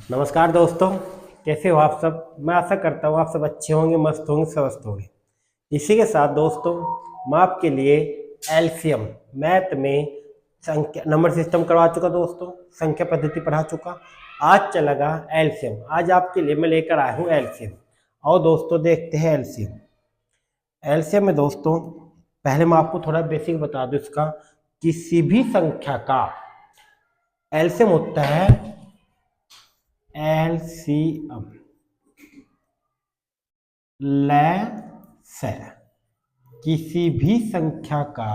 नमस्कार दोस्तों, कैसे हो आप सब। मैं आशा करता हूँ आप सब अच्छे होंगे, मस्त होंगे, स्वस्थ होंगे। इसी के साथ दोस्तों, मैं आपके लिए एलसीएम मैथ में संख्या नंबर सिस्टम करवा चुका दोस्तों, संख्या पद्धति पढ़ा चुका। आज चलेगा एलसीएम। आज आपके लिए मैं लेकर आया हूँ एलसीएम। और दोस्तों देखते हैं एलसीएम। एलसीएम में दोस्तों पहले मैं आपको थोड़ा बेसिक बता दूं इसका। किसी भी संख्या का एलसीएम होता है एलसीएम लैसे। किसी भी संख्या का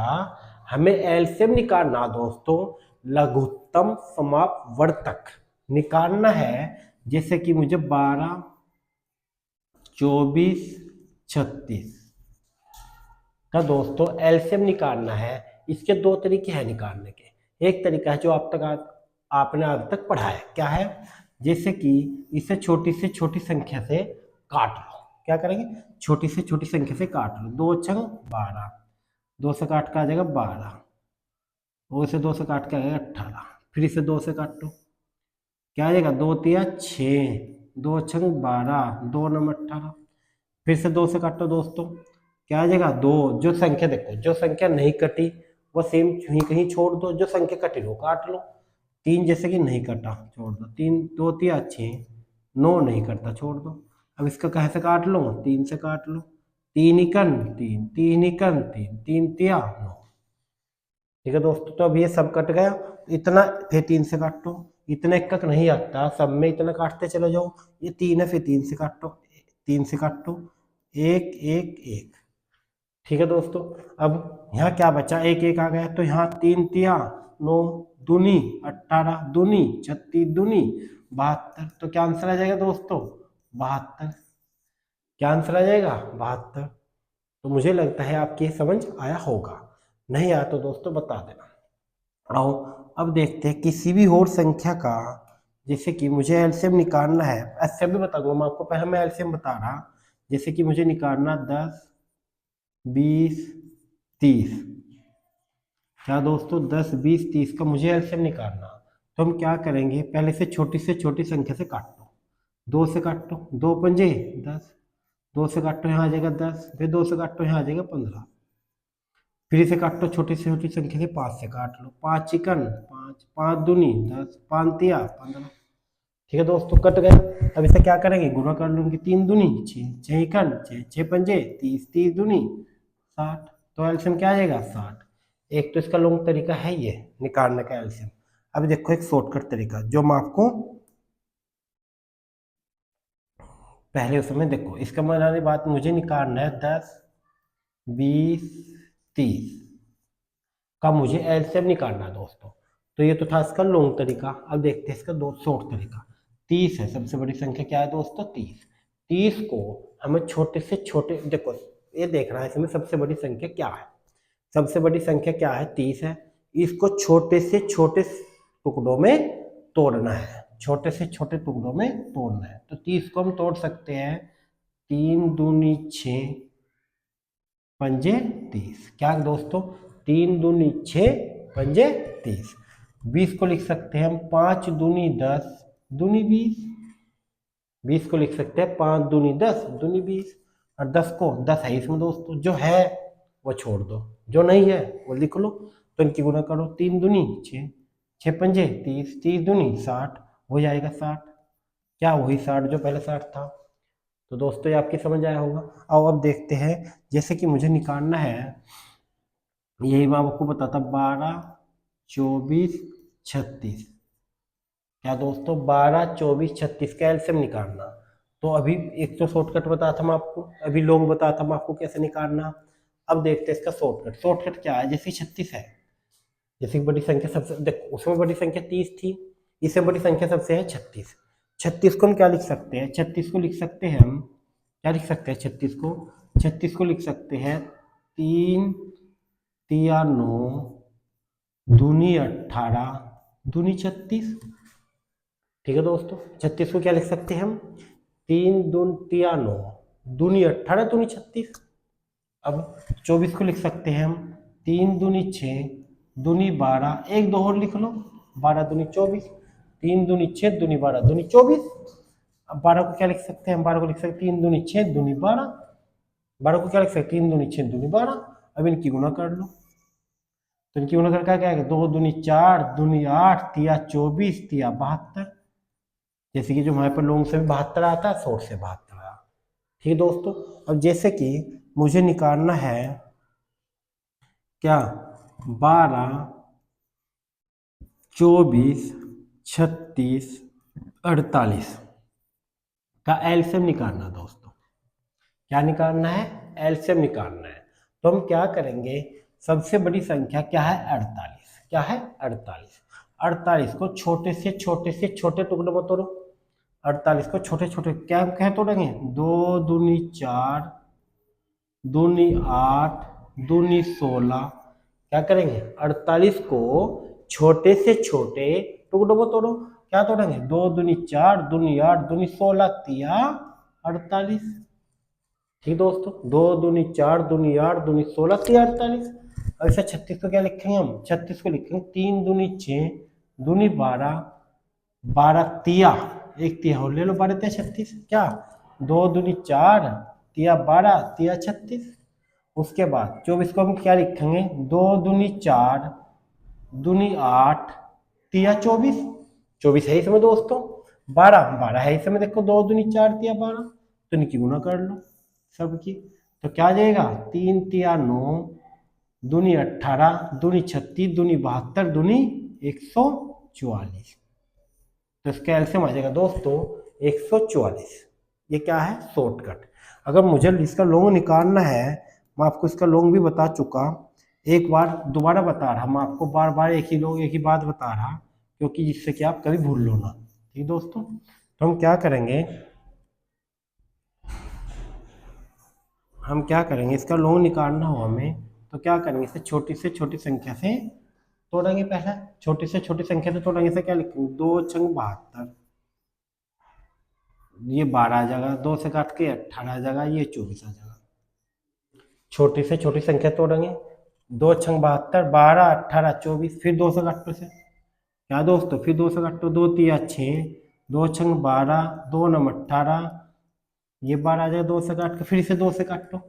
हमें एलसीएम निकालना दोस्तों, लघुत्तम समापवर्तक निकालना है। जैसे कि मुझे 12, 24, 36 का दोस्तों एलसीएम निकालना है। इसके दो तरीके हैं निकालने के। एक तरीका है जो आपने आज तक पढ़ा है, क्या है, जैसे कि इसे छोटी से छोटी संख्या से काट लो। क्या करेंगे, छोटी से छोटी संख्या से काट लो। 2 छंग 12, 2 से काट के आ जाएगा 12, और इसे 2 से काट के आ जाएगा 18। फिर इसे 2 से काट लो, क्या आ जाएगा, 2 तिया 6, 2 छंग 12, 2 नम 18। फिर से 2 से काटो दोस्तों, क्या आ जाएगा 2। जो संख्या देखो, जो संख्या नहीं कटी वो सेम कहीं कहीं छोड़ दो, जो संख्या कटी वो काट लो। 3 जैसे कि नहीं कटा, छोड़ दो। 3 2 तिया 6, 9 नहीं कटता, छोड़ दो। अब इसका कैसे काट लो, 3 से काट लो। 3 इकन 3, 3 इकन 3, 3 तिया 9। ठीक है दोस्तों, तो अब ये सब कट गया। इतना फिर 3 से काटो। इतना एक नहीं आता, सब में इतना काटते चले जाओ। ये 3 है, फिर 3 से काटो, 3 से काटो, 1 1 1। ठीक है दोस्तों, अब यहाँ क्या बचा, 1 1 आ गया, तो यहाँ 3 तिया 9, दूनी 18, दूनी 36, दूनी 72। तो क्या आंसर आ जाएगा दोस्तों, 72। क्या आंसर आ जाएगा, 72। तो मुझे लगता है आपकी समझ आया होगा। नहीं आया तो दोस्तों बता देना। आओ अब देखते हैं किसी भी और संख्या का। जैसे कि मुझे एलसीएम निकालना है, ऐसे भी बताऊंगा मैं आपको, पहले मैं एलसीएम बता रहा। जैसे कि मुझे निकालना 10, 20, 30। क्या दोस्तों, 10, 20, 30 का मुझे एलसीएम निकालना। तो हम क्या करेंगे, पहले से छोटी संख्या से काट लो। 2 से काटो, 2 पंजे 10, 2 से काटो यहाँ आ जाएगा 10, फिर 2 से काटो यहाँ आ जाएगा 15। फिर इसे काटो छोटी से छोटी संख्या से, 5 से काट लो। 5 चिकन 5, 5 दूनी 10, 5 तिया 15। ठीक है दोस्तों, कट गए। अब इसे क्या करेंगे, गुणा कर लूंगी। 3 दूनी 6, 6 इकन 6, 6 पंजे 30, 30 दूनी 60। तो एल्सियम क्या आ जाएगा, 60। एक तो इसका लॉन्ग तरीका है ये निकालने का एल्सियम। अब देखो एक शॉर्टकट तरीका जो मैं आपको पहले उस समय देखो, इसका बनाने बात मुझे निकालना है 10, 20, 30 का मुझे एलसीएम निकालना है दोस्तों। तो ये तो था इसका लॉन्ग तरीका। अब देखते हैं इसका दो शॉर्ट तरीका। 30 है सबसे बड़ी संख्या, क्या है दोस्तों, 30। 30 को हमें छोटे से छोटे, देखो ये देखना है इसमें सबसे बड़ी संख्या क्या है। सबसे बड़ी संख्या क्या है, 30 है। इसको छोटे से छोटे टुकड़ों में तोड़ना है, छोटे से छोटे टुकड़ों में तोड़ना है। तो 30 को हम तोड़ सकते हैं, 3 दूनी 6, पंजे 30। क्या दोस्तों, 3 दूनी 6, पंजे 30। 20 को लिख सकते हैं हम 5 दूनी 10, दूनी 20। 20 को लिख सकते हैं 5 दूनी 10, दूनी 20। और 10 को, 10 है इसमें दोस्तों, जो है वो छोड़ दो, जो नहीं है वो लिख लो। तो इनकी गुणा करो, 3 दूनी 6, 6 पंजे 30, 30 दूनी 60, हो जाएगा 60। क्या वही 60 जो पहले 60 था। तो दोस्तों ये आपकी समझ आया होगा। और अब देखते हैं, जैसे कि मुझे निकालना है, यही मैं आपको बताता, 12, 24, 36। क्या दोस्तों, 12, 24, 36 का एलसीएम निकालना। तो अभी एक तो शॉर्टकट बताया था मैं आपको, अभी लॉन्ग बताया था मैं आपको कैसे निकालना। अब देखते हैं इसका शॉर्टकट। शॉर्टकट क्या है, जैसे 36 है, जैसे बड़ी संख्या सबसे, देखो उसमें बड़ी संख्या 30 थी, इससे बड़ी संख्या सबसे है 36। 36 को हम क्या लिख सकते हैं, 36 को लिख सकते हैं हम, क्या लिख सकते हैं 36 को, 36 को लिख सकते हैं 3 तिया 9, दूनी 18, दूनी 36। ठीक है दोस्तों, 36 को क्या लिख सकते हैं हम, 3 दून तिया 9, दूनी 18, दूनी 36। अब 24 को लिख सकते हैं हम, 3 दूनी 6, दूनी 12, एक दो और लिख लो, 12 दूनी 24, तीन दूनी 6 दूनी 12 दूनी 24। अब 12 को क्या लिख सकते हैं हम? 12 को लिख सकते हैं 3 दूनी 6 दूनी 12। 12 को क्या लिख सकते हैं? 3 दूनी 6 दूनी 12। अब इनकी गुना कर लो, तो इनकी गुना करके क्या है? 2 दूनी 4 दूनी 8 तिया 24 तिया 72। जैसे कि जो हमारे पर लॉन्ग से भी 72 आता है, शॉर्ट से 72 आया। ठीक है दोस्तों। अब जैसे कि मुझे निकालना है क्या, 12 24 36 48 का एलसीएम निकालना दोस्तों। क्या निकालना है? एलसीएम निकालना है। तो हम क्या करेंगे, सबसे बड़ी संख्या क्या है? 48। क्या है? 48। 48 को छोटे से छोटे टुकड़े में तोड़ो। 48 को छोटे छोटे क्या कह तोड़ेंगे? 2 दूनी 4 दूनी 8 दूनी 16। क्या करेंगे? 48 को छोटे से छोटे टुकड़ों में तोड़ो। क्या तोड़ेंगे? 2 दूनी 4 दूनी 8 दूनी 16 तिया 48। ठीक दोस्तों, 2 दूनी 4 दूनी 8 दूनी 16 तिया 48। अब इसे 36 को क्या लिखेंगे हम? 36 को लिखेंगे 3 दूनी 6 दूनी 12 12 तिया, एक तिया और ले लो, 12 तिया 36। क्या? 2 दूनी 4 तिया 12 तिया 36। उसके बाद 24 को हम क्या लिखेंगे? 2 दूनी 4 दूनी 8 तिया 24। 24 है इसमें दोस्तों, 12 है इसमें। देखो 2 दूनी 4 तिया 12, तो इनकी गुना कर लो सबकी। तो क्या आ जाएगा? 3 तिया 9 दूनी 18 दूनी 36 दूनी 72 दूनी 144। तो इसका एलसीएम आ जाएगा दोस्तों 144। ये क्या है? शॉर्टकट। अगर मुझे इसका लॉन्ग निकालना है, मैं आपको इसका लॉन्ग भी बता चुका, एक बार दोबारा बता रहा, मैं आपको बार बार एक ही बात बता रहा, क्योंकि जिससे कि आप कभी भूल लो ना। ठीक दोस्तों, तो हम क्या करेंगे, इसका लॉन्ग निकालना हो हमें, तो क्या करेंगे? इसे छोटी से छोटी संख्या से तोड़ेंगे। पहला छोटी से छोटी संख्या से तोड़ेंगे। इसे क्या लिखेंगे? 2 छंग 72, ये 12 आ जाएगा। 2 से काट के 18 आ जाएगा, ये 24 आ जाएगा। छोटी से छोटी संख्या तोड़ेंगे। 2 छंग 72 12 18 24, फिर 2 से काटो से। क्या दोस्तों? फिर 2 से काटो, 2 तिया 6 2 छंग 12 2 नम 18, ये 12 आ जाएगा। 2 से काट के फिर से 2 से काटो।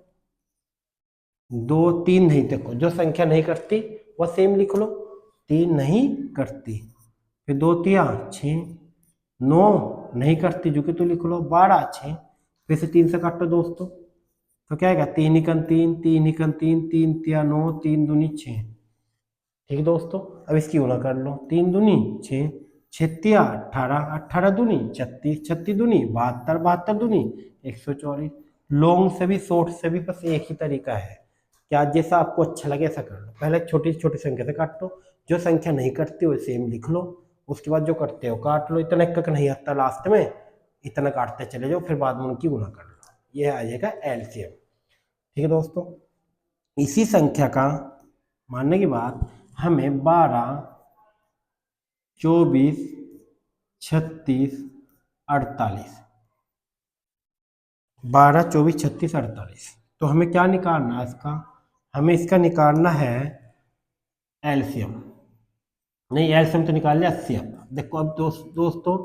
2 3 नहीं, देखो जो संख्या नहीं करती वह सेम लिख लो, 3 नहीं करती। फिर 2 तिया 6 9 नहीं करती, जो कि तो लिख लो 12 6, फिर से 3 से काटो दोस्तों। तो क्या आएगा? 3 इकन 3 3 इकन 3 3 तिया 9 3 दूनी 6। ठीक है दोस्तों, अब इसकी गुना कर लो। 3 दूनी 6 6 तिया 18 18 दूनी 36 36 दूनी 72 72 दूनी 144। लॉन्ग से भी शॉर्ट से भी बस एक ही तरीका है। क्या जैसा आपको अच्छा लगे ऐसा कर लो। पहले छोटी छोटी संख्या से काटो, जो संख्या नहीं कटती वो सेम लिख लो, उसके बाद जो करते हो काट लो। इतना एक नहीं आता लास्ट में, इतना काटते चले जाओ, फिर बाद में उनकी गुना कर लो। ये आ जाएगा एलसीएम। ठीक है दोस्तों, इसी संख्या का मानने के बाद हमें 12 24 36 48, 12 24 36 48, तो हमें क्या निकालना है इसका? हमें इसका निकालना है एलसीएम। नहीं, एलसीएम तो निकाल लिया, एचसीएफ। देखो अब दोस्तों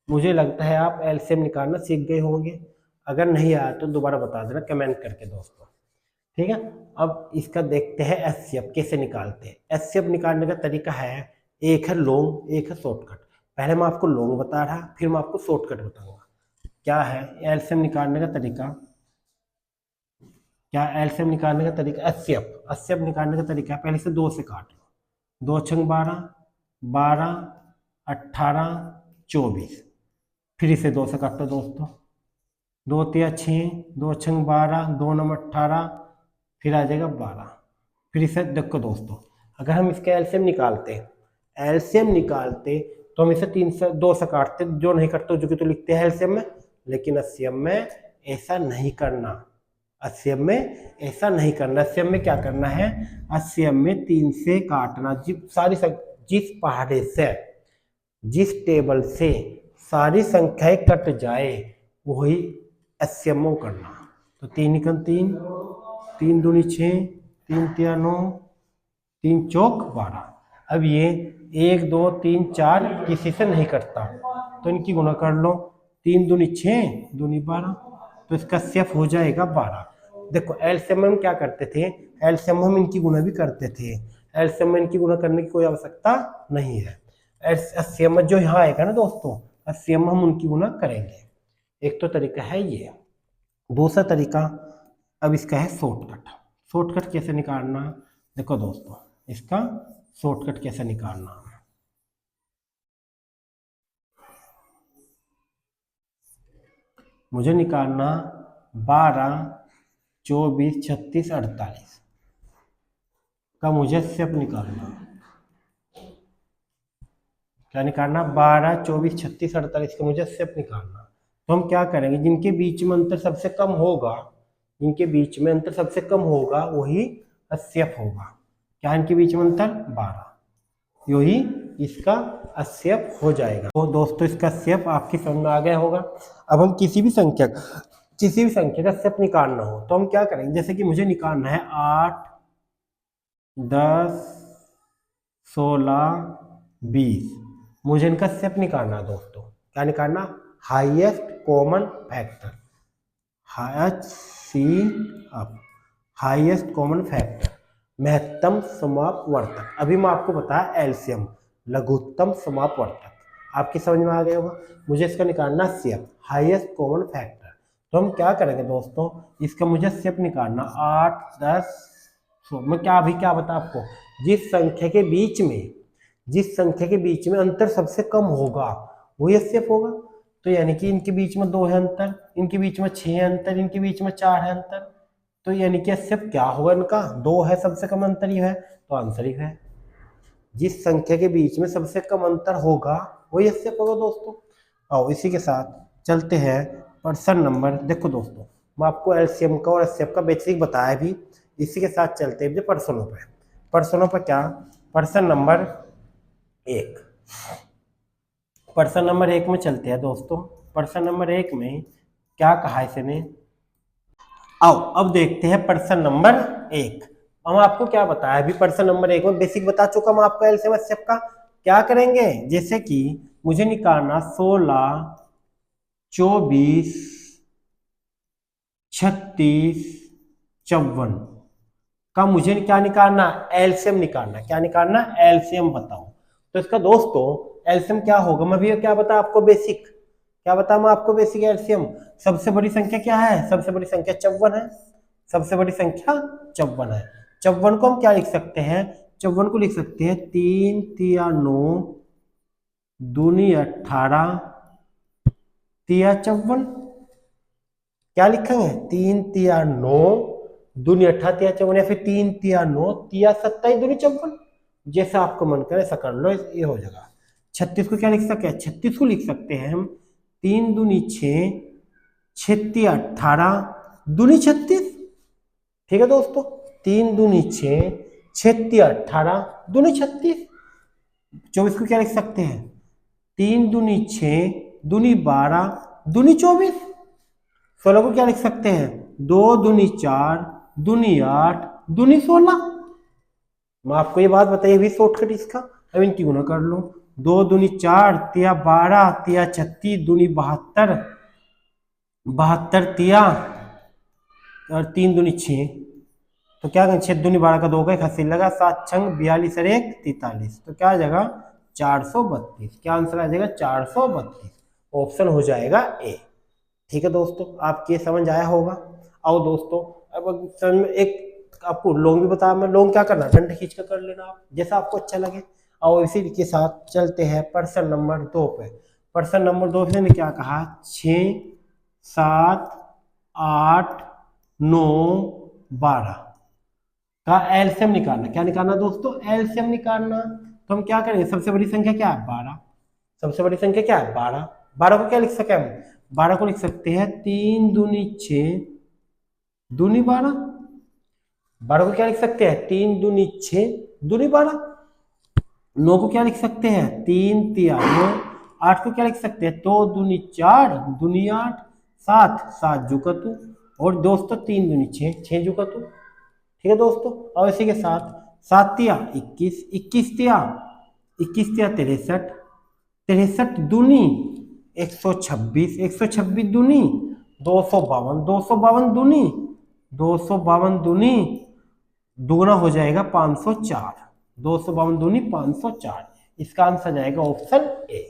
मुझे लगता है आप एलसीएम निकालना सीख गए होंगे। अगर नहीं आया तो दोबारा बता देना कमेंट करके दोस्तों। ठीक है, अब इसका देखते हैं एचसीएफ कैसे निकालते हैं। एचसीएफ निकालने का तरीका है, एक है लॉन्ग एक है शॉर्टकट। पहले मैं आपको लॉन्ग बता रहा, फिर मैं आपको शॉर्टकट बताऊंगा। क्या है एलसीएम निकालने का तरीका? क्या एलसीएम निकालने का तरीका? एचसीएफ एचसीएफ निकालने का तरीका पहले से 2 से काट लो। 2 छंग 12 12 18 24, फिर इसे 2 से काटो दोस्तों। 2 तिया 6 2 छंग 12 2 नम 18, फिर आ जाएगा 12। फिर इसे देखो दोस्तों, अगर हम इसके एलसीएम निकालते तो हम इसे 3 से 2 से काटते, जो नहीं करते जो कि तो लिखते हैं एलसीएम में। लेकिन एचसीएफ में ऐसा नहीं करना। एचसीएफ में ऐसा नहीं करना। एचसीएफ में क्या करना है? एचसीएफ में 3 से काटना। जिस पहाड़े से, जिस टेबल से सारी संख्याएं कट जाए वही एचसीएम करना। तो 3 इकन 3 3 दूनी 6 3 तिया 9 3 चौक 12। अब ये 1 2 3 4 किसी से नहीं कटता, तो इनकी गुणा कर लो। 3 दूनी 6, दूनी 12, तो इसका सेफ हो जाएगा 12। देखो एलसीएम हम क्या करते थे, एलसीएम हम इनकी गुणा भी करते थे, एलसीएम में इनकी गुणा करने की कोई आवश्यकता नहीं है। एलसीएम जो यहाँ आएगा ना दोस्तों, एलसीएम हम उनकी गुणा करेंगे। एक तो तरीका है ये। दूसरा तरीका अब इसका है शॉर्टकट। शॉर्टकट कैसे निकालना, देखो दोस्तों इसका शॉर्टकट कैसे निकालना। मुझे निकालना 12 24 36 48 का मुझे सेप निकालना। क्या निकालना, 12 24 36 48 का मुझे सेप निकालना। तो हम क्या करेंगे, जिनके बीच में अंतर सबसे कम होगा, जिनके बीच में अंतर सबसे कम होगा वही अस्यप होगा। क्या इनके बीच में अंतर 12, यही इसका अस्यप हो जाएगा। तो दोस्तों इसका अस्यप आपकी समझ में आ गया होगा। अब हम किसी भी संख्या का अस्यप निकालना हो तो हम क्या करेंगे, जैसे कि मुझे निकालना है 8 10 16 20, मुझे इनका अस्यप निकालना है दोस्तों। क्या निकालना, highest common factor, highest common factor, महत्तम समापवर्तक। अभी मैं आपको बताया एलसीएम, लघुत्तम समापवर्तक, आपकी समझ में आ गया होगा। मुझे इसका निकालना सेप, हाईएस्ट कॉमन फैक्टर। तो हम क्या करेंगे दोस्तों, इसका मुझे सेप निकालना 8 10 मैं अभी क्या बता आपको, जिस संख्या के बीच में अंतर सबसे कम होगा वही सेप होगा। तो यानी कि इनके बीच में 2 है अंतर, इनके बीच में 6 है अंतर, इनके बीच में 4 है अंतर, तो यानी कि एसएफ क्या होगा, इनका 2 है, सबसे कम अंतर ही है, तो आंसर ही है। जिस संख्या के बीच में सबसे कम अंतर होगा वही एसएफ होगा दोस्तों। और इसी के साथ चलते हैं पर्सन नंबर। देखो दोस्तों मैं आपको एलसीएम का और एसएफ का बेसिक बताया भी, इसी के साथ चलते हैं पर्सनों पे। पर्सनों पर क्या, पर्सन नंबर 1, पर्सन नंबर 1 में चलते हैं दोस्तों। पर्सन नंबर 1 में क्या कहा इसने, आओ अब देखते हैं पर्सन नंबर 1। हम आपको क्या बताया अभी, पर्सन नंबर 1 में बेसिक बता चुका मैं आपको एलसीएम एचसीएफ का। क्या करेंगे, जैसे कि मुझे निकालना 16 24 36 54 का मुझे क्या निकालना, एलसीएम निकालना। क्या निकालना, एलसीएम बताओ। तो इसका दोस्तों एलसीएम क्या होगा, मैं भी क्या बता आपको बेसिक, क्या बता मैं आपको बेसिक एलसीएम। सबसे बड़ी संख्या क्या है, सबसे बड़ी संख्या 54 है, सबसे बड़ी संख्या 54 है। 54 को हम क्या लिख सकते हैं, 54 को लिख सकते हैं 3 तिया 9 दूनी 18 तिया 54। क्या लिखेंगे, 3 तिया 9 दूनी 18 तिया 54, या फिर 3 तिया 9 तिया 27 दूनी 54, जैसा आपको मन करे ऐसा कर लो, ये हो जाएगा। 36 को क्या लिख सकते हैं, 36 को लिख सकते हैं हम 3 दूनी 6 6 तिया 18 दूनी 36। ठीक है दोस्तों, 3 दूनी 6 6 तिया 18 दूनी 36। 24 को क्या लिख सकते हैं, 3 दूनी 6 दूनी 12 दूनी 24। 16 को क्या लिख सकते हैं, 2 दूनी 4 दूनी 8 दूनी 16। मैं आपको ये बात बताइए भी शॉर्टकट इसका। अब इनकी गुना कर लो, 2 दूनी 4 तिया 12 तिया 36 दूनी 72 72 तिया और 3 दूनी 6, तो क्या करें, 6 दूनी 12 का 2 का 1 हंसी लगा, 7 छंग 42 और 1 43, तो क्या आ जाएगा 432। क्या आंसर आ जाएगा 432, ऑप्शन हो जाएगा ए। ठीक है दोस्तों, आपको ये समझ आया होगा। आओ दोस्तों अब समझ में, एक आपको लॉन्ग भी बताया मैं, लॉन्ग क्या करना, डंडे खींच कर कर लेना आप, जैसा आपको अच्छा लगे। और इसी के साथ चलते हैं पर्सन नंबर 2 पे। पर्सन नंबर 2 ने क्या कहा, 6 7 8 9 12 का एलसीएम निकालना। क्या निकालना दोस्तों, एलसीएम निकालना। तो हम क्या करेंगे, सबसे बड़ी संख्या क्या है 12, सबसे बड़ी संख्या क्या है 12। 12 को क्या लिख सकते हैं हम, 12 को लिख सकते हैं 3 दूनी 6 दूनी 12। 12 को क्या लिख सकते हैं, 3 दूनी 6 दूनी 12। 9 को क्या लिख सकते हैं, 3 तिया 9। 8 को क्या लिख सकते हैं, 2 दूनी 4 दूनी 8। 7 7 जुकतु, और दोस्तों 3 दूनी 6 6 जुकतु। ठीक है दोस्तों, और इसी के साथ 7 तिया 21 21 तिया 21 तिया 63, 63 दूनी 126, 126 दूनी 252, 252 दूनी 252 दूनी दुगना हो जाएगा 504, 252 दूनी 504। इसका आंसर आ जाएगा ऑप्शन ए।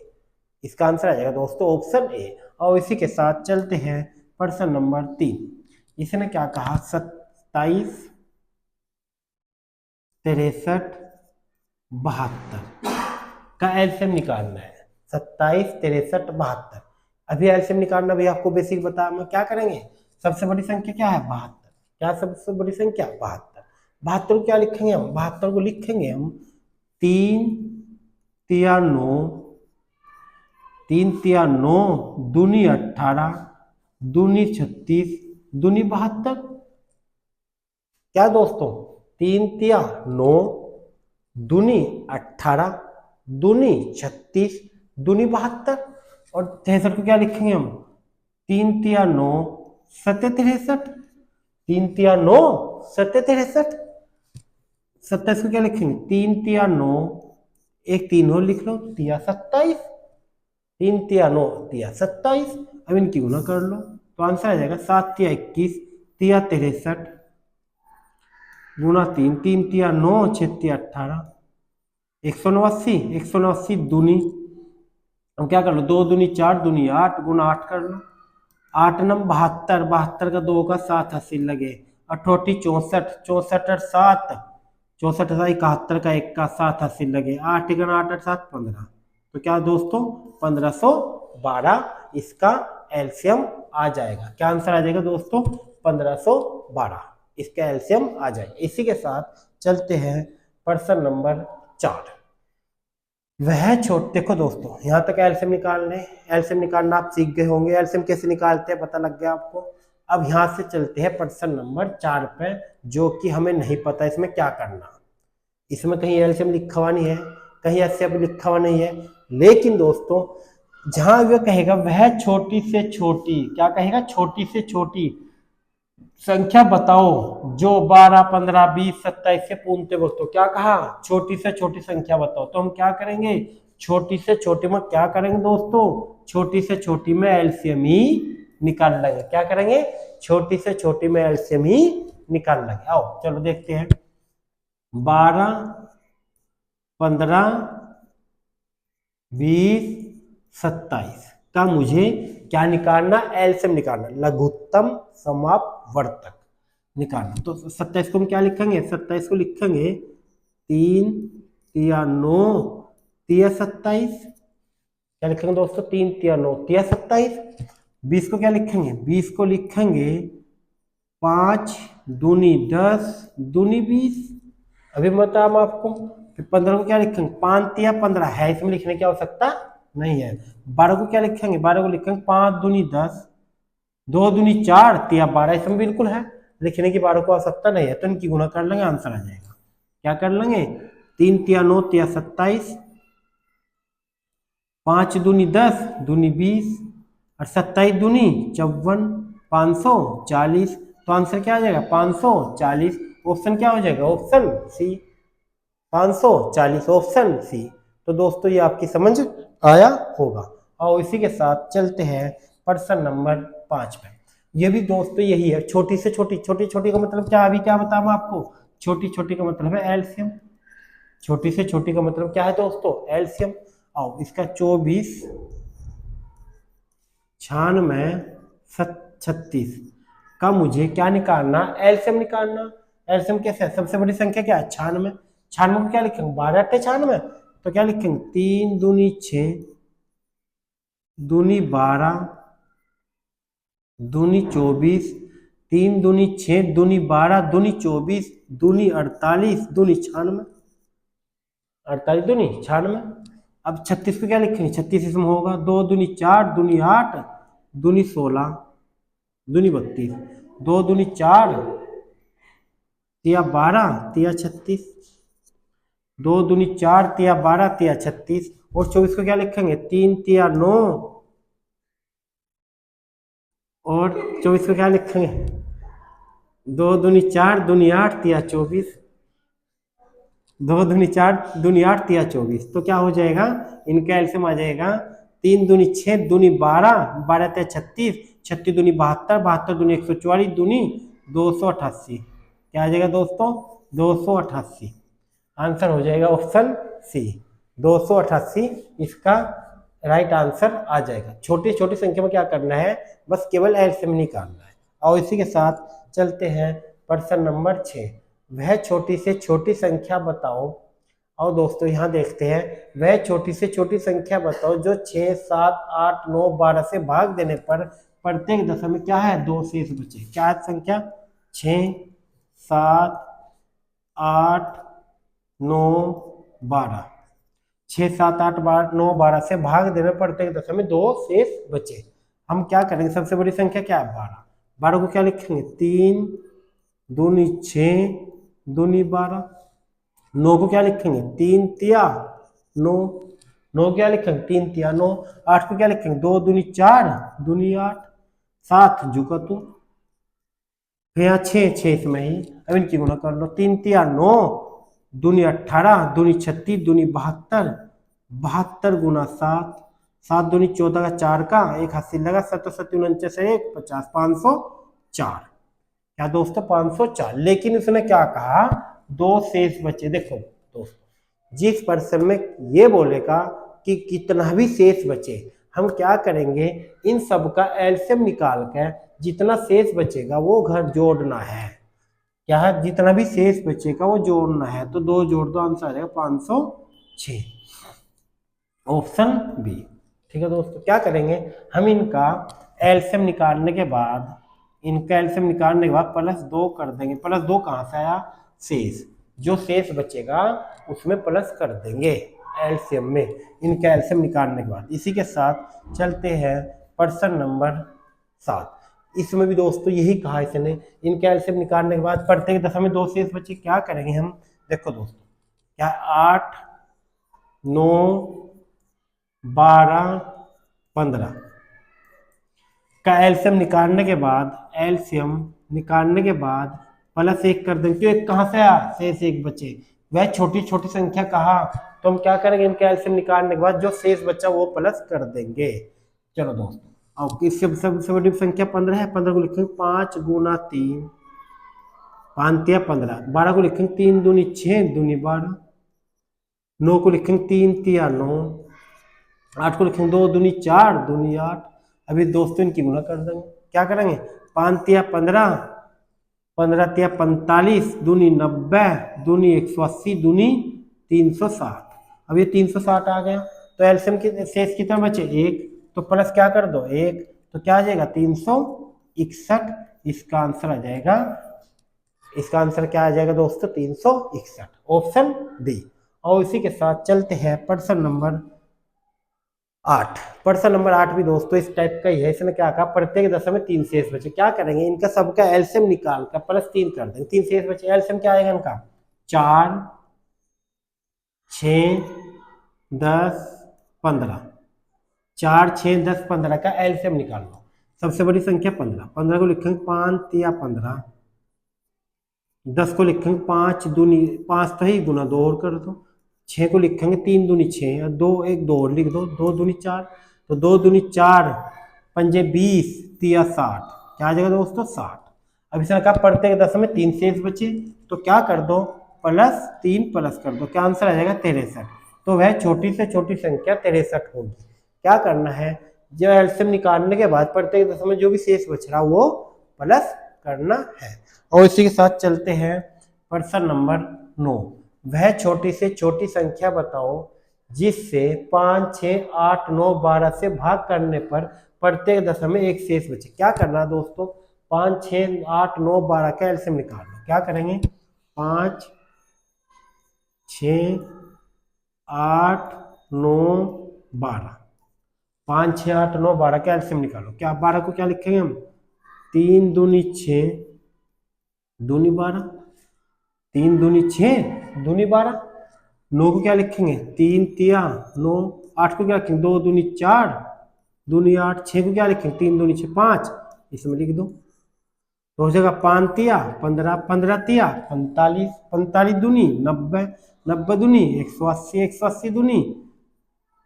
इसका आंसर आ जाएगा दोस्तों ऑप्शन ए। और इसी के साथ चलते हैं प्रश्न नंबर 3। इसने क्या कहा, 27 63 72 का एलसीएम निकालना है। 27 63 72। अभी एलसीएम निकालना भी आपको बेसिक बताया। मैं क्या करेंगे, सबसे बड़ी संख्या क्या है 72। क्या सबसे बड़ी संख्या 72। 72 को क्या लिखेंगे हम, 72 को लिखेंगे हम 3 तिया 9, 3 तिया 9 दूनी 18 दूनी 36 दूनी 72। क्या दोस्तों, 3 तिया 9 दूनी 18 दूनी 36 दूनी 72। और 63 को क्या लिखेंगे हम, 3 तिया 9 सत्य 63, 3 तिया 9 सत्य 63। 27 को क्या लिखेंगे, 3 तिया 9 एक 3 और लिख लो तिया 27, 3 तिया 9 तिया 27। अब इनकी गुना कर लो तो आंसर आ जाएगा 7 तिया 21 तिया 63 गुना 3, 3 तिया 9 6 तिया 18, 189, 189 दूनी। अब क्या कर लो, 2 दूनी 4 दूनी 8 गुना 8 कर लो। 8 नम 72, 72 का 2 का 7 80 लगे, 88 64, 64 और 7 64 71 का 1 का 7 80 लगे, 8 गुना 8 और 7 15। तो क्या दोस्तों 1512 इसका एलसीएम आ जाएगा। क्या आंसर आ जाएगा दोस्तों 1512 इसका एलसीएम आ जाएगा। इसी के साथ चलते हैं प्रश्न नंबर 4। वह छोट, देखो दोस्तों यहाँ तक एलसीएम निकालने, एलसीएम निकालना आप सीख गए होंगे, एलसीएम कैसे निकालते हैं पता लग गया आपको। अब यहाँ से चलते हैं प्रश्न नंबर 4 पे, जो कि हमें नहीं पता इसमें क्या करना। इसमें कहीं एलसीएम लिखा हुआ नहीं है, कहीं एचसीएफ लिखा हुआ नहीं है, लेकिन दोस्तों जहां वह कहेगा वह छोटी से छोटी, क्या कहेगा, छोटी से छोटी संख्या बताओ जो 12 15 20 27 से पूछते वक्त, तो क्या कहा, छोटी से छोटी संख्या बताओ। तो हम क्या करेंगे, छोटी से छोटी में क्या करेंगे दोस्तों, छोटी से छोटी में एलसीएम ही निकाल लेंगे। क्या करेंगे, छोटी से छोटी में एलसीएम ही निकाल लेंगे। आओ चलो देखते हैं। 12 15 20 27 का मुझे क्या निकालना, एलसीएम निकालना, लघुत्तम समापवर्तक निकालना। तो 27 को हम क्या लिखेंगे, 27 को लिखेंगे 3 तिया 9 तिया 27। क्या लिखेंगे दोस्तों, 3 तिया 9 तिया 27। 20 को क्या लिखेंगे, 20 को लिखेंगे 5 दूनी 10 दूनी 20। अभी बता हम आपको। फिर 15 को क्या लिखेंगे, 5 तिया 15 है, इसमें लिखने की आवश्यकता नहीं है। 12 को क्या लिखेंगे, 12 को लिखेंगे 5 दूनी 10 2 दूनी 4 तिया 12, इसमें बिल्कुल है, लिखने की 12 को आवश्यकता नहीं है। तो इनकी गुना कर लेंगे, आंसर आ जाएगा। क्या कर लेंगे, 3 तिया 9 तिया 27, 5 दूनी 10 दूनी 20 और 27 दूनी 54, 540। तो आंसर क्या आ जाएगा 540। ऑप्शन क्या हो जाएगा, ऑप्शन सी 540, ऑप्शन सी। तो दोस्तों ये आपकी समझ आया होगा। और इसी के साथ चलते हैं प्रश्न नंबर 5 पे। ये भी दोस्तों यही है, छोटी से छोटी, छोटी छोटी का मतलब क्या, अभी क्या बताऊं आपको, छोटी छोटी का मतलब है एलसीएम। छोटी से छोटी का मतलब क्या है दोस्तों, एलसीएम। आओ इसका 24 96 36 का मुझे क्या निकालना, एलसीएम निकालना। एलसीएम कैसे है, सबसे बड़ी संख्या क्या है 96। 96 को क्या लिखेंगे, 12 8 96। तो क्या लिखेंगे, 3 दूनी 6 दूनी 12 दूनी 24, 3 दूनी 6 दूनी 12 दूनी 24 दूनी 48 दूनी 96, 48 दूनी 96। अब 36 को क्या लिखेंगे, 36 इसमें होगा 2 दूनी 4 दूनी 8 दूनी 16 दूनी 32, 2 दूनी 4 तिया 12 तिया 36, 2 दूनी 4 तिया 12 तिया 36। और 24 को क्या लिखेंगे, 3 तिया 9 और 24 को क्या लिखेंगे, 2 दूनी 4 दूनी 8 तिया 24। दो दूनी 4, दूनी 8, तिया 24। तो क्या हो जाएगा, इनका एलसीएम आ जाएगा 3 दूनी 6, दूनी 12, 12 तिया 36, 36 दूनी 72, 72 दूनी 144, दूनी 288। क्या आ जाएगा दोस्तों, 288। आंसर हो जाएगा ऑप्शन सी, 288 इसका राइट आंसर आ जाएगा। छोटी छोटी संख्या में क्या करना है, बस केवल एलसीएम निकालना है। और इसी के साथ चलते हैं प्रश्न नंबर 6, वह छोटी से छोटी संख्या बताओ। और दोस्तों यहाँ देखते हैं, वह छोटी से छोटी संख्या बताओ जो 6, 7, 8, 9, 12 से भाग देने पर प्रत्येक दशा में क्या है, 2 शेष बचे। क्या है संख्या, 6, 7, 8, 9, 12। 6, 7, 8, 9, 12 से भाग देने पर प्रत्येक दशा में 2 शेष बचे। हम क्या करेंगे, सबसे बड़ी संख्या क्या है, 12। 12 को क्या लिखेंगे, 3 दूनी 6, दूनी 12। 9 को क्या लिखेंगे, 3 तिया 9, 9 क्या लिखेंगे, 3 तिया 9। 8 को क्या लिखेंगे, 2 दूनी 4, दूनी 8। 7 जुका तू, फिर यहाँ 6 इसमें ही, अब इनकी गुणा कर लो। 3 तिया 9, दूनी 18, दूनी 36, दूनी 72, 72 गुना 7, 7 दूनी 14 का 4 का, एक हाथ से लगा, 7 7 49 1 50, 504। क्या दोस्तों, 504। लेकिन उसने क्या कहा, 2 शेष बचे। देखो दोस्तों, जिस पर्सन में ये बोलेगा कि कितना भी शेष बचे, हम क्या करेंगे, इन सब का एलसीएम निकाल कर जितना शेष बचेगा वो घर जोड़ना है। क्या है, जितना भी शेष बचेगा वो जोड़ना है। तो 2 जोड़ दो, आंसर आ जाएगा 506, ऑप्शन बी। ठीक है दोस्तों, क्या करेंगे, हम इनका एलसीएम निकालने के बाद, इनका एलसीएम निकालने के बाद +2 कर देंगे। +2 कहाँ से आया, शेष, जो शेष बचेगा उसमें प्लस कर देंगे एलसीएम में, इनका एलसीएम निकालने के बाद। इसी के साथ चलते हैं प्रश्न नंबर 7। इसमें भी दोस्तों यही कहा इसने, इनका एलसीएम निकालने के बाद प्रत्येक दशा में 2 शेष बचे। क्या करेंगे हम, देखो दोस्तों, क्या 8, 9, 12, 15 का एलसीएम निकालने के बाद, एलसीएम निकालने के बाद +1 कर देंगे। क्यों, एक कहाँ से आया, शेष 1 बचे। वह छोटी छोटी संख्या कहा, तो हम क्या करेंगे, इनका एलसीएम निकालने के बाद जो शेष बचा वो प्लस कर देंगे। चलो दोस्तों, अब इससे सबसे बड़ी संख्या 15 है। 15 को लिखेंगे 5 गुना 3, 5 तिया 15। 12 को लिखेंगे 3 दूनी 6, दूनी 12। 9 को लिखेंगे 3 तिया 9। 8 को लिखेंगे 2 दूनी 4, दूनी 8। अभी दोस्तों इनकी गुणा कर देंगे। क्या करेंगे, 5 तिया 15, 15 तिया 45, दूनी 90, दूनी 180, दूनी 360। अब ये 360 आ गया, तो एलसीएम की शेष कितना बचे, 1। तो प्लस क्या कर दो, 1। तो क्या आ जाएगा, 361। इसका आंसर आ जाएगा, इसका आंसर क्या आ जाएगा दोस्तों, 361, ऑप्शन डी। और इसी के साथ चलते हैं प्रश्न नंबर 8। प्रश्न नंबर 8 भी दोस्तों इस टाइप का ही है। इसने क्या कहा, प्रत्येक दशा में 3 शेष बचे। क्या करेंगे, इनका सबका एलसीएम निकाल कर +3 कर देंगे। 3 शेष बचे, एलसीएम क्या आएगा इनका, 4, 6, 10, 15। 4, 6, 10, 15 का एलसीएम निकाल लो। सबसे बड़ी संख्या 15। 15 को लिखेंगे 5 तिया 15। 10 को लिखेंगे 5 दूनी 5 तो ही, गुना 2 और कर दो। 6 को लिखेंगे 3 दूनी 6, और 2 एक 2 और लिख दो, 2 दूनी 4। तो 2 दूनी 4, 5 20, तिया 60। क्या आ जाएगा दोस्तों, 60। अब इसने कहा प्रत्येक दशा में 3 शेष बचे, तो क्या कर दो, +3 प्लस कर दो। क्या आंसर आ जाएगा, 63। तो वह छोटी से छोटी संख्या 63 होगी। क्या करना है, जो एलसीएम निकालने के बाद प्रत्येक दशा में जो भी शेष बच रहा वो प्लस करना है। और इसी के साथ चलते हैं प्रश्न नंबर 9। वह छोटी से छोटी संख्या बताओ जिससे 5, 6, 8, 9, 12 से भाग करने पर प्रत्येक दशा में 1 शेष बचे। क्या करना है दोस्तों, 5, 6, 8, 9, 12 का एलसीएम निकाल लो। क्या करेंगे, 5, 6, 8, 9, 12। 5, 6, 8, 9, 12 का एलसीएम निकालो। क्या 12 को क्या लिखेंगे हम, 3 दूनी 6, दूनी 12। 3 दूनी 6, दूनी 12। 9 को क्या लिखेंगे, 3 तिया 9। 8 को क्या लिखेंगे, 2 दूनी 4, दूनी 8। 6 को क्या लिखेंगे, 3 दूनी 6, 5। इसमें लिख दो, तो हो जाएगा 5 तिया 15, 15 तिया 45, 45 दूनी 90, 90 दूनी 180, 180 दूनी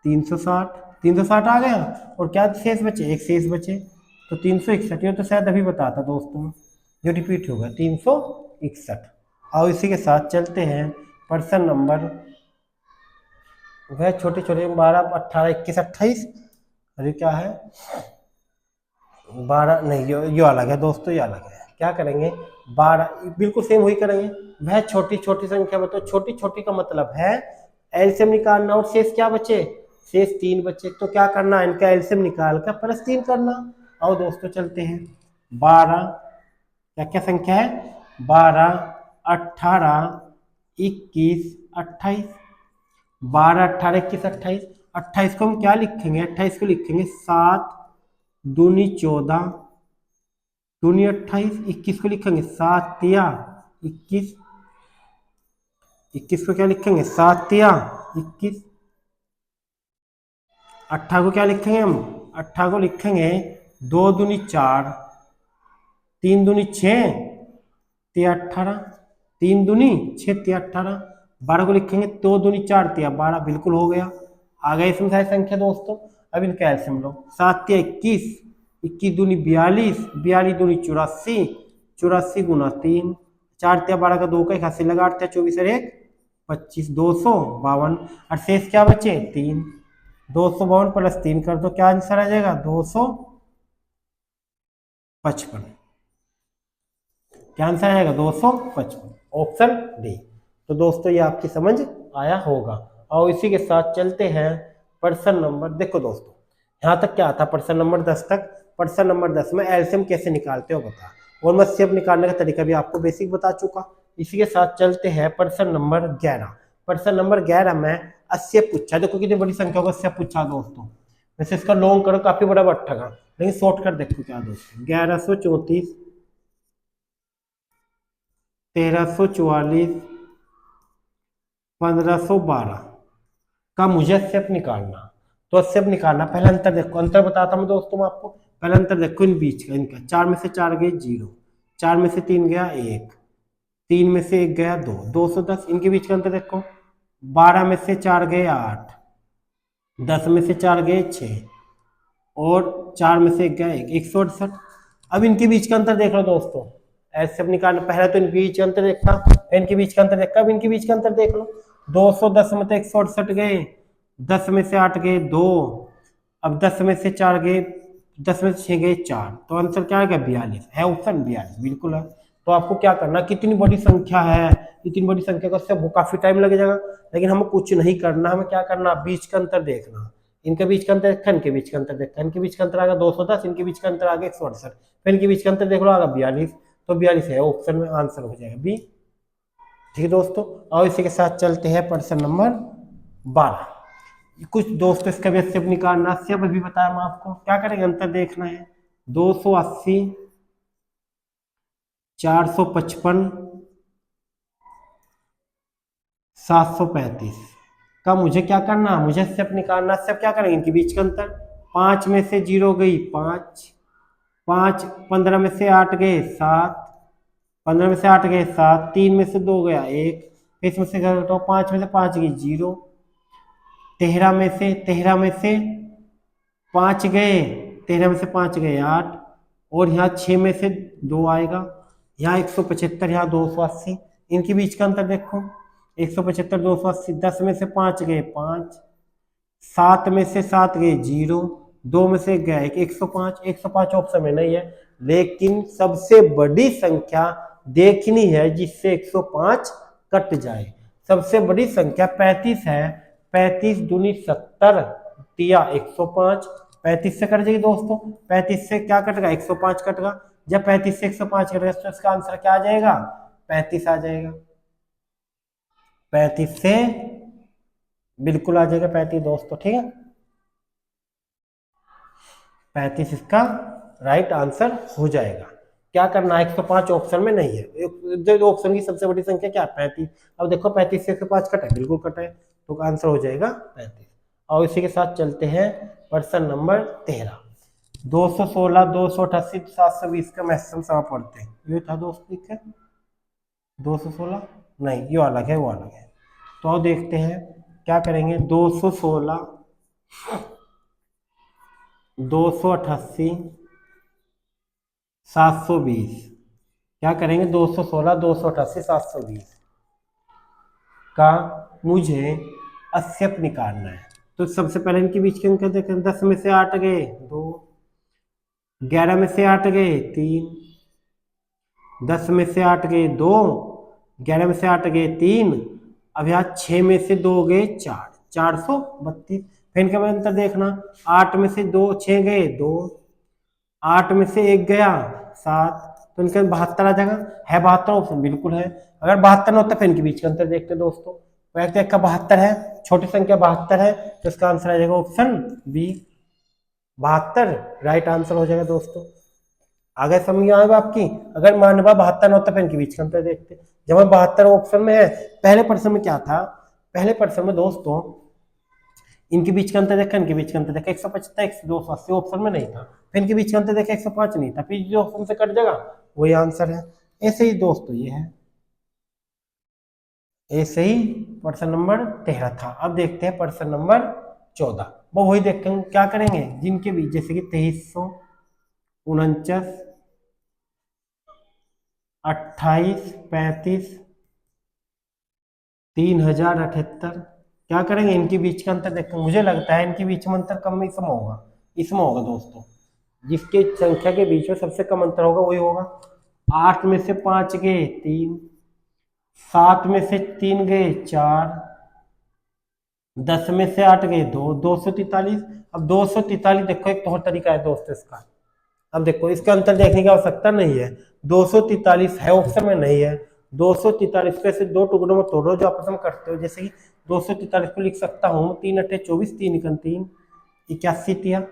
360, 360 आ गया। और क्या शेष बचे, एक शेष बचे तो 361। ये तो शायद अभी बताता दोस्तों, जो रिपीट होगा 361। और इसी के साथ चलते हैं प्रश्न नंबर, वह छोटे छोटे 12, 18, 21, 28। अरे क्या है 12 नहीं, यो अलग है दोस्तों, ये अलग है। क्या करेंगे 12 बिल्कुल सेम वही करेंगे। वह छोटी छोटी संख्या बताओ, छोटी छोटी का मतलब है एलसीएम निकालना और शेष क्या बचे, शेष 3 बचे। तो क्या करना, इनका एलसीएम निकाल कर +3 करना। और दोस्तों चलते हैं 12, क्या क्या संख्या है 12, 18, 21, 28। 12, 18, 21, 28। 28 को हम क्या लिखेंगे, 28 को लिखेंगे 7 दूनी 14 दूनी 28। 21 को लिखेंगे 7 तिया 21। 21 को क्या लिखेंगे 7 तिया 21। 18 को क्या लिखेंगे हम, 18 को लिखेंगे 2 दूनी 4 3 दूनी 6 तिया 18। 3 दूनी 6 तिया 18। 12 को लिखेंगे 2 दूनी 4 तिया 12। बिल्कुल हो गया, आ गई इसमें सारी संख्या दोस्तों। अब इनका एलसीएम लो, 7 तिया 21, 21 दूनी 42, 42 दूनी 84, 84 गुना 3, 4 तिया 12 का 2 का 81 लगा, 8 तिया 24 और 1 25, 252। और शेष क्या बचे 3, 252 +3 कर दो, क्या आंसर आ जाएगा 255। क्या आंसर आएगा 255, ऑप्शन डी। तो दोस्तों ये आपकी समझ आया होगा। और इसी के साथ चलते हैं प्रश्न नंबर, देखो दोस्तों यहाँ तक क्या था प्रश्न नंबर 10 तक। प्रश्न नंबर 10 में एलसीएम कैसे निकालते हो बता, और मैं सेब निकालने का तरीका भी आपको बेसिक बता चुका। इसी के साथ चलते हैं प्रश्न नंबर 11। प्रश्न नंबर 11 में 80 पूछा, देखो कितनी बड़ी संख्या को 80 पूछा दोस्तों। वैसे इसका लॉन्ग करो काफी बड़ा बैठेगा, लेकिन शॉर्ट कर देखो क्या दोस्तों, 1134, 1344, 1512 का मुझे स्टेप निकालना। तो स्टेप निकालना, पहले अंतर देखो, अंतर बताता हूँ दोस्तों मैं आपको। पहले अंतर देखो इन बीच का, इनका 4 में से 4 गए 0, 4 में से 3 गया 1, 3 में से 1 गया 2, 210। इनके बीच का अंतर देखो, 12 में से 4 गए 8, 10 में से 4 गए 6 और 4 में से 1 गया 1, 168। अब इनके बीच का अंतर देख लो दोस्तों, ऐसे निकालना। पहले तो इनके बीच का अंतर देखा, इनके बीच का अंतर देखा, अब इनके बीच का अंतर देख लो। 210 में तो 168 गए, 10 में से 8 गए 2, अब 10 में से 4 गए, 10 में से 6 गए 4, तो आंसर क्या आएगा 42 है, ऑप्शन 42 बिल्कुल है। तो आपको क्या करना, कितनी बड़ी संख्या है, इतनी बड़ी संख्या का सब काफी टाइम लग जाएगा, लेकिन हमें कुछ नहीं करना, हमें क्या करना, बीच का अंतर देखना। इनके बीच का अंतर देखा, इनके बीच का अंतर देखा, इनके बीच का अंतर आ गया 210, इनके बीच का अंतर आ गया 168, फिर इनके बीच का अंतर देख लो आ गया 42। तो 42 है, ऑप्शन में आंसर हो जाएगा बी। ठीक है दोस्तों, और इसी के साथ चलते हैं प्रश्न नंबर 12। कुछ दोस्तों इसका भी स्टेप निकालना, स्टेप अभी बताया मैं आपको। क्या करेंगे, अंतर देखना है, 280, 455, 735 का मुझे क्या करना, मुझे स्टेप निकालना। स्टेप क्या करेंगे, इनके बीच का अंतर, 5 में से 0 गई 5, 5, 15 में से 8 गए 7, 15 में से 8 गए 7, 3 में से 2 गया 1, इसमें से 5 में से 5 गई 0, 13 में से 5 गए, 13 में से 5 गए 8, और यहाँ 6 में से 2 आएगा, यहाँ 175, यहाँ 280। इनके बीच का अंतर देखो, 175, 280, 10 में से 5 गए 5, 7 में से 7 गए 0, 2 में से गया 105। 105 ऑप्शन में नहीं है, लेकिन सबसे बड़ी संख्या देखनी है जिससे 105 कट जाए। सबसे बड़ी संख्या 35 है, 35 दूनी 70 तिया 105। 35 से कट जाएगी दोस्तों, 35 से क्या कटेगा 105 कटेगा। जब 35 से 105 कटेगा तो इसका आंसर क्या आ जाएगा 35 आ जाएगा। 35 से बिल्कुल आ जाएगा 35 दोस्तों, ठीक है। 35 इसका राइट आंसर हो जाएगा। क्या करना है, 105 ऑप्शन में नहीं है, ऑप्शन की सबसे बड़ी संख्या क्या 35। अब देखो 35 से 105 कटा है, बिल्कुल कटा है, तो आंसर हो जाएगा 35। और इसी के साथ चलते हैं प्रश्न नंबर 13। 216, 288, 720 का मैक्सिमम समा पढ़ते हैं। ये था दोस्तों, ठीक है 216 नहीं, ये अलग है, वो अलग है। तो देखते हैं क्या करेंगे। 216, 288, 720। क्या करेंगे, 216, 288, 720 का मुझे 80 निकालना है। तो सबसे पहले इनके बीच के अंक देखें। 10 में से 8 गए 2, 11 में से 8 गए 3, 10 में से 8 गए 2, 11 में से 8 गए 3। अब यहाँ 6 में से 2 गए 4, 432। फिर इनका अंतर देखना। 8 में से 2 6 गए 2, 8 में से 1 गया 7, तो इनका 72 आ जाएगा। है 72 ऑप्शन? बिल्कुल है। अगर 72 होता फिर इनके बीच का अंतर देखते दोस्तों। तो एक का 72 है, छोटी संख्या 72 है, तो इसका आंसर आ जाएगा ऑप्शन बी, 72 राइट आंसर हो जाएगा दोस्तों। आगे समझ में आएगा आपकी। अगर मानवा 72 होता फिर इनके बीच का अंतर देखते। जब 72 ऑप्शन में है, पहले प्रश्न में क्या था, पहले प्रश्न में दोस्तों इनके बीच का अंतर देखा, इनके बीच का अंतर देखा 175, 280 ऑप्शन में नहीं था। फिर इनके बीच का अंतर देखा 105 नहीं था, फिर जो ऑप्शन से कट जाएगा वही आंसर है। ऐसे ही दोस्तों ये है, ऐसे ही प्रश्न नंबर 13 था। अब देखते हैं प्रश्न नंबर 14। वो वही देखते हैं क्या करेंगे, जिनके बीच जैसे कि 2349, 28, 35, 3078, क्या करेंगे इनके बीच का अंतर देखते हैं। मुझे लगता है इनके बीच में अंतर कम इसमें होगा, इसमें होगा दोस्तों। जिसके संख्या के बीच में सबसे कम अंतर होगा वही होगा। 8 में से 5 गए 3, 7 में से 3 गए 4, 10 में से 8 गए 2, 243। अब 243 देखो, एक तो और तरीका है दोस्तों इसका। अब देखो इसका अंतर देखने की आवश्यकता नहीं है। 243 है ऑप्शन में नहीं है। 243 को ऐसे दो टुकड़ों में तोड़ो जो आपस में करते हो। जैसे कि 243 को लिख सकता हूँ 3 अट्ठे 24, 3 एकम 3, 81 तिया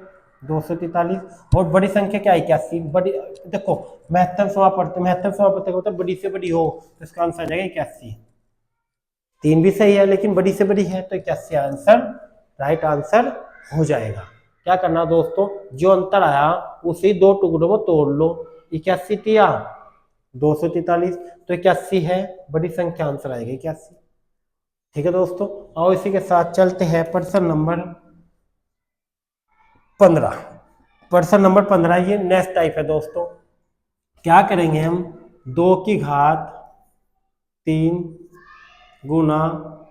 243। और बड़ी संख्या क्या है 81। बड़ी देखो महत्तम समापवर्ती, महत्तम समापवर्ती होता है बड़ी से बड़ी हो, तो इसका आंसर आ जाएगा 81। 3 भी सही है लेकिन बड़ी से बड़ी है, तो 81 आंसर राइट आंसर हो जाएगा। क्या करना दोस्तों, जो अंतर आया उसे दो टुकड़ों में तोड़ लो। 81 तिया 243, तो 81 है बड़ी संख्या, आंसर आएगा 81। ठीक है दोस्तों, और इसी के साथ चलते हैं प्रश्न नंबर 15। प्रश्न नंबर 15 ये नेक्स्ट टाइप है दोस्तों। क्या करेंगे हम, 2 की घात 3 गुना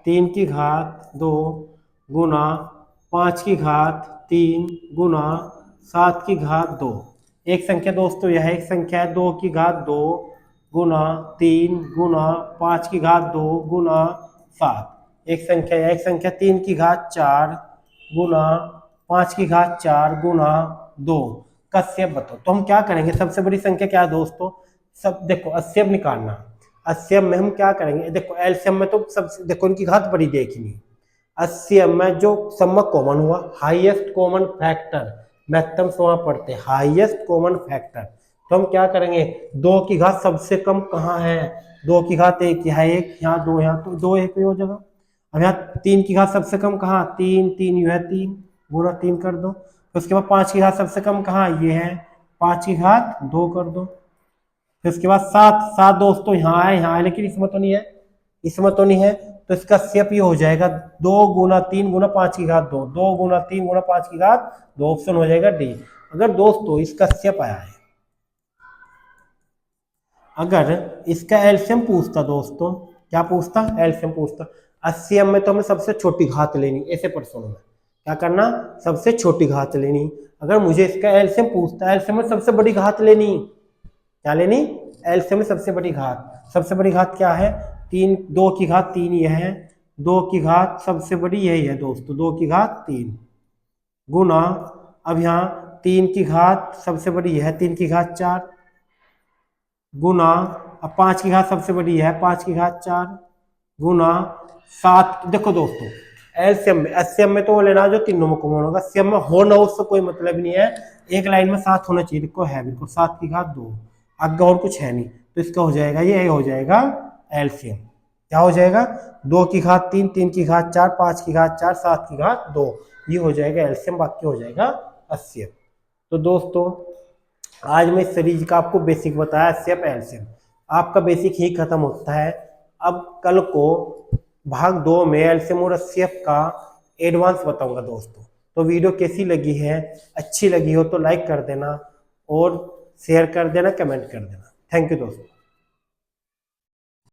3 की घात 2 गुना 5 की घात 3 गुना 7 की घात 2। एक संख्या दोस्तों यह एक संख्या है 2 की घात 2 गुना 3 गुना 5 की घात 2 गुना 7। एक संख्या है, एक संख्या 3 की घात 4 गुना 5 की घात 4 गुना 2 का सेब बताओ। तो हम क्या करेंगे, सबसे बड़ी संख्या क्या है दोस्तों, सब देखो 80 निकालना। 80 में हम क्या करेंगे, देखो एलसीएम में तो सब देखो इनकी घात बड़ी देखनी। 80 में जो सम्मक कॉमन हुआ, हाईएस्ट कॉमन फैक्टर, महत्तम समाप्त पढ़ते हाईएस्ट कॉमन फैक्टर। तो हम क्या करेंगे, 2 की घात सबसे कम कहाँ है, 2 की घात 1, यहाँ 1 यहाँ 2 यहाँ, तो 2 1 हो जाएगा। अब यहाँ 3 की घात सबसे कम कहाँ, 3 3 यू है 3 गुना 3 कर दो। तो उसके बाद 5 की घात सबसे कम कहाँ, ये है 5 की घात 2 कर दो। फिर उसके बाद 7 7 दोस्तों यहाँ है लेकिन इसमें तो नहीं है, इसमें तो नहीं है, तो इसका सेप ये हो जाएगा 2 गुना 3 गुना 5 की घात 2, 2 गुना 3 गुना 5 की घात 2, ऑप्शन हो जाएगा डी। अगर दोस्तों इसका सेप आया है, अगर इसका एलसीएम पूछता दोस्तों, क्या पूछता, एलसीएम पूछता। 80 में तो हमें सबसे छोटी घात लेनी, ऐसे प्रश्नों में क्या करना, सबसे छोटी घात लेनी। अगर मुझे इसका एलसीएम पूछता है, एलसीएम में सबसे बड़ी घात लेनी, क्या लेनी, एलसीएम में सबसे बड़ी घात। सबसे बड़ी घात क्या है, 3, 2 की घात 3 यह है, 2 की घात सबसे बड़ी यही है दोस्तों, 2 की घात 3 गुना, अब यहाँ 3 की घात सबसे बड़ी है 3 की घात 4 गुना, अब 5 की घात सबसे बड़ी है 5 की घात 4 गुना 7। देखो दोस्तों एलसीएम में, एससीएम में तो वो लेना जो तीनों में कॉमन होगा, सीएम में हो ना उससे कोई मतलब नहीं है। एक लाइन में 7 होना चाहिए, देखो है बिल्कुल 7 की घात 2, आगे और कुछ है नहीं, तो इसका हो जाएगा ये हो जाएगा एलसीएम। क्या हो जाएगा, 2 की घात 3, 3 की घात 4, 5 की घात 4, 7 की घात 2, ये हो जाएगा एलसीएम, बाकी हो जाएगा 80। तो दोस्तों आज मैं इस सीरीज का आपको बेसिक बताया, एचसीएफ एलसीएम। आपका बेसिक ही खत्म होता है। अब कल को भाग 2 में एलसीएम और एचसीएफ का एडवांस बताऊंगा दोस्तों। तो वीडियो कैसी लगी है, अच्छी लगी हो तो लाइक कर देना और शेयर कर देना, कमेंट कर देना। थैंक यू दोस्तों।